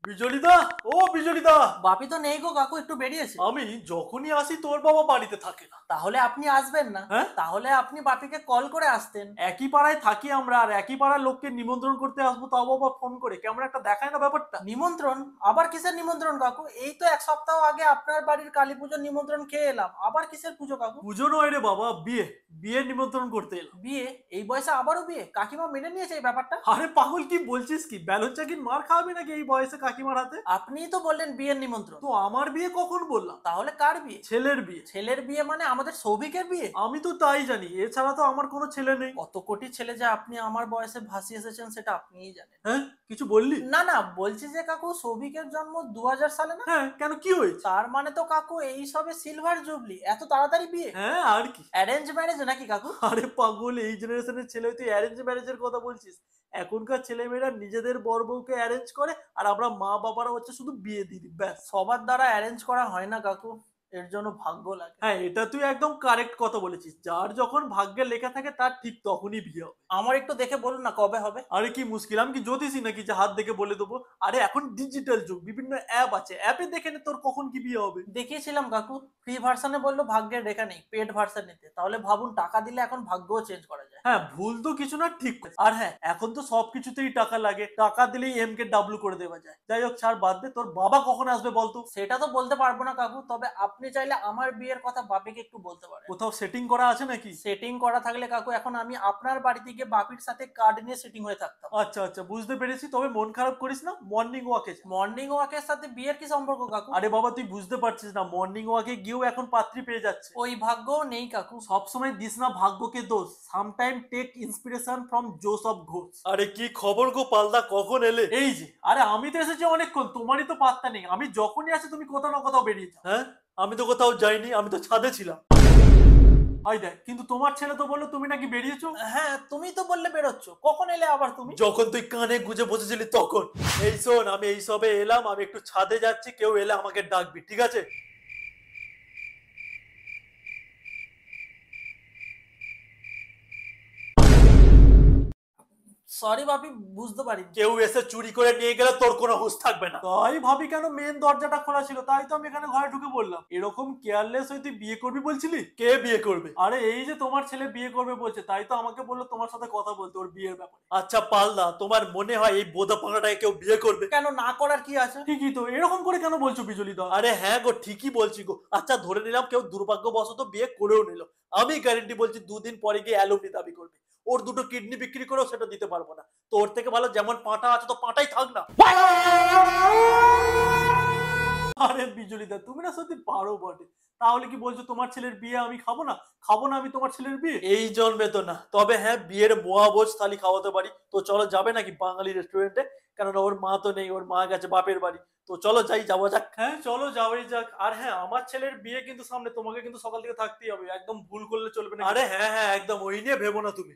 বিজলিদা, ও বিজলিদা। বাপি তো নেই গো কাকু, একটু বেরিয়েছে। আমি যখনই আসি তোর বাবা বাড়িতে থাকে না। তাহলে আপনি আসবেন না? হ্যাঁ, তাহলে আপনি বাপিকে কল করে আসতেন। একই পাড়ায় থাকি আমরা, আর একই পাড়ার লোককে নিমন্ত্রণ করতে আসবো, তাও বাবা ফোন করে, কেমন একটা দেখায় না ব্যাপারটা। নিমন্ত্রণ? আবার কিসের নিমন্ত্রণ কাকু? এই তো এক সপ্তাহ আগে আপনার বাড়ির কালী পুজোর নিমন্ত্রণ খেয়ে এলাম, আবার কিসের পুজো কাকু? পুজো নয় রে বাবা, বিয়ে। বিয়ের নিমন্ত্রণ করতে এলাম। বিয়ে? এই বয়সে আবারও বিয়ে? কাকিমা মেনে নিয়েছে এই ব্যাপারটা? আরে পাগল, কি বলছিস কি? ব্যালন চাকির মার খাওয়াবি নাকি এই বয়সে কাকিমার হাতে? আপনিই তো বললেন বিয়ের নিমন্ত্রণ। তো আমার বিয়ে কখন বললাম? তাহলে কার বিয়ে? ছেলের বিয়ে। ছেলের বিয়ে মানে আমাদের সৌভিকের বিয়ে? আমি তো তাই জানি, এছাড়া তো আমার কোনো ছেলে নেই। কত কোটি ছেলে যে আপনি আমার বয়সে ভাসিয়ে এসেছেন সেটা আপনিই জানেন। হ্যাঁ, কিছু বললি? না না, বলছি যে কাকু সৌভিকের জন্ম 2000 সালে না? হ্যাঁ, কেন, কি হয়েছে? তার মানে তো কাকু এই সবে সিলভার জুবলি, এত তাড়াতাড়ি বিয়ে? হ্যাঁ, আর কি। অ্যারেঞ্জ ম্যারেজ নাকি কাকু? আরে পাগল, এই জেনারেশনের ছেলে তুই অ্যারেঞ্জ ম্যারেজের কথা বলছিস? এখনকার ছেলেমেয়েরা নিজেদের বর বউকে অ্যারেঞ্জ করে, আর আমরা মা বাবারা হচ্ছে শুধু বিয়ে দিয়ে দিই, ব্যাস। সবার দ্বারা অ্যারেঞ্জ করা হয় না কাকু, এর জন্য ভাগ্য লাগে। হ্যাঁ, এটা তুই একদম কারেক্ট কথা বলেছিস। যার যখন ভাগ্যে লেখা থাকে তার ঠিক তখনই বিয়ে হবে। আমার একটু দেখে বলুন না কবে হবে? আরে কি মুশকিল, আমি কি জ্যোতিষী নাকি যে হাত দেখে বলে দেবো? আরে এখন ডিজিটাল যুগ, বিভিন্ন অ্যাপ আছে, অ্যাপে দেখে নে তোর কখন কি বিয়ে হবে। দেখিয়েছিলাম কাকু, ফ্রি ভার্সনে বললো ভাগ্যের রেখা নেই, পেড ভার্সন নিতে। তাহলে ভাবুন, টাকা দিলে এখন ভাগ্যও চেঞ্জ করা যায়। হ্যাঁ, ভুল তো কিছু না, ঠিক। আর হ্যাঁ, এখন তো সবকিছুতেই টাকা লাগে, টাকা দিলেই এম কে ডাব্লু করে দেওয়া যায়। যাই হোক, ছাড়, বাদ দে। তোর বাবা কখন আসবে বলতো? সেটা তো বলতে পারবো না কাকু, তবে আপনি চাইলে আমার বিয়ের কথা বাপিকে একটু বলতে পারেন। কোথাও সেটিং করা আছে নাকি? সেটিং করা থাকলে কাকু এখন আমি আপনার বাড়িতে গিয়ে বাপির সাথে কার্ড নিয়ে সেটিং হয়ে থাকতাম। আচ্ছা আচ্ছা, বুঝতে পেরেছি। তবে মন খারাপ করিস না, মর্নিং ওয়াকে যা। মর্নিং ওয়াকের সাথে বিয়ের কি সম্পর্ক কাকু? আরে বাবা, তুই বুঝতে পারছিস না, মর্নিং ওয়াকে গিয়েও এখন পাত্রী পেয়ে যাচ্ছে। ওই ভাগ্যও নেই কাকু। সবসময় দিস না ভাগ্যকে দোষ, sometime take inspiration from Joseph Ghosh. আরে কি খবর গো পালদা, কখন এলে? এই যে, আরে আমি তো এসেছি অনেকক্ষণ, তোমারই তো পাত্তা নেই। আমি যখনই আসি তুমি কোথাও না কোথাও বেরিয়ে যাও। হ্যাঁ, আমি তো কোথাও যাইনি, আমি তো ছাদে ছিলাম। আই দেখ, কিন্তু তোমার ছেলে তো বললো তুমি নাকি বেরিয়েছো। হ্যাঁ, তুমি তো বললে বেরোচ্ছ, কখন এলে আবার তুমি? যখন তুই কানে গুজে বসেছিলি তখন। এই শোন, আমি এই সবে এলাম, আমি একটু ছাদে যাচ্ছি, কেউ এলে আমাকে ডাকবি, ঠিক আছে? সরি বাপি, বুঝতে পারিনি। কেউ এসে চুরি করে নিয়ে গেলে তোর কোনো হুঁশ থাকবে না। তাই ভাবি কেন, মেন দরজাটা খোলা ছিল, তাই তো আমি এখানে ঘরে ঢুকে বললাম। এরকম কেয়ারলেস হয়ে তুই বিয়ে করবি বলছিলি? কে বিয়ে করবে? আরে এই যে তোমার ছেলে বিয়ে করবে বলছে, তাই তো আমাকে বললো তোমার সাথে কথা বলতে ওর বিয়ের ব্যাপারে। আচ্ছা পালদা, তোমার মনে হয় এই বোদা পাঙ্গাটাকে কেউ বিয়ে করবে? কেন, না করার কি আছে? ঠিকই তো, এরকম করে কেন বলছো বিজলি দা? আরে হ্যাঁ গো, ঠিকই বলছি গো। আচ্ছা ধরে নিলাম কেউ দুর্ভাগ্যবশত বিয়ে করেও নিল, আমি গ্যারেন্টি বলছি দুদিন পরে গিয়ে অ্যালুমনি দাবি করবে। ওর দুটো কিডনি বিক্রি করেও সেটা দিতে পারবো না। তো ওর থেকে ভালো যেমন পাঁটা আছে তো পাঁটাই থাক না। আরে বিজলিদা, তুমি না সত্যি পারো বটে। তাহলে কি বলছো তোমার ছেলের বিয়ে আমি খাবো না? খাবো না আমি তোমার ছেলের বিয়ে? এই জন্মে তো না, তবে হ্যাঁ বিয়ের মহাভোজ থালি খাওয়াতে পারি। তো চলো, যাবে নাকি বাঙালি রেস্টুরেন্টে? কেননা ওর মা তো নেই, ওর মা গেছে বাপের বাড়ি। তো চলো যাওয়া যাক। হ্যাঁ চলো, যাওয়াই যাক। আর হ্যাঁ, আমার ছেলের বিয়ে কিন্তু সামনে, তোমাকে কিন্তু সকাল থেকে থাকতেই হবে, একদম ভুল করলে চলবে না। আরে হ্যাঁ হ্যাঁ, একদম ওই নিয়ে ভেবো না তুমি।